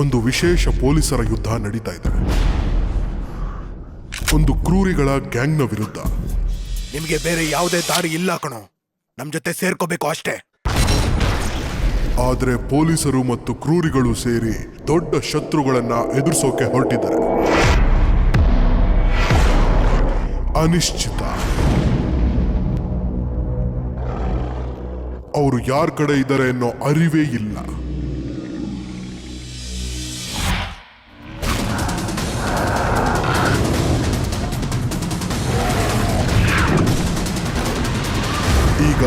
ಒಂದು ವಿಶೇಷ ಪೊಲೀಸರ ಯುದ್ಧ ನಡೀತಾ ಇದೆ. ಒಂದು ಕ್ರೂರಿಗಳ ಗ್ಯಾಂಗ್ನ ವಿರುದ್ಧ. ನಿಮ್ಗೆ ಬೇರೆ ಯಾವುದೇ ದಾರಿ ಇಲ್ಲ ಕಣೋ, ನಮ್ ಜೊತೆ ಸೇರ್ಕೋಬೇಕು ಅಷ್ಟೇ. ಆದ್ರೆ ಪೊಲೀಸರು ಮತ್ತು ಕ್ರೂರಿಗಳು ಸೇರಿ ದೊಡ್ಡ ಶತ್ರುಗಳನ್ನ ಎದುರಿಸೋಕೆ ಹೊರಟಿದ್ದಾರೆ. ಅನಿಶ್ಚಿತ. ಅವರು ಯಾರ ಕಡೆ ಇದ್ದಾರೆ ಅನ್ನೋ ಅರಿವೇ ಇಲ್ಲ. ಈಗ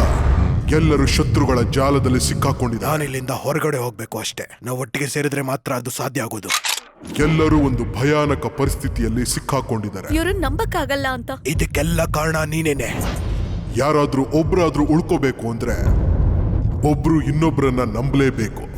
ಎಲ್ಲರೂ ಶತ್ರುಗಳ ಜಾಲದಲ್ಲಿ ಸಿಕ್ಕಾಕೊಂಡಿದ್ದಾರೆ. ನಾನಿಲ್ಲಿಂದ ಹೊರಗಡೆ ಹೋಗ್ಬೇಕು ಅಷ್ಟೇ. ನಾವು ಒಟ್ಟಿಗೆ ಸೇರಿದ್ರೆ ಮಾತ್ರ ಅದು ಸಾಧ್ಯ ಆಗೋದು. ಎಲ್ಲರೂ ಒಂದು ಭಯಾನಕ ಪರಿಸ್ಥಿತಿಯಲ್ಲಿ ಸಿಕ್ಕಾಕೊಂಡಿದ್ದಾರೆ. ಇವ್ರನ್ನ ನಂಬಕ್ಕಾಗಲ್ಲ ಅಂತ. ಇದಕ್ಕೆಲ್ಲ ಕಾರಣ ನೀನೇನೆ. ಯಾರಾದ್ರೂ ಒಬ್ರಾದ್ರೂ ಉಳ್ಕೋಬೇಕು ಅಂದ್ರೆ ಒಬ್ರು ಇನ್ನೊಬ್ರನ್ನ ನಂಬಲೇಬೇಕು.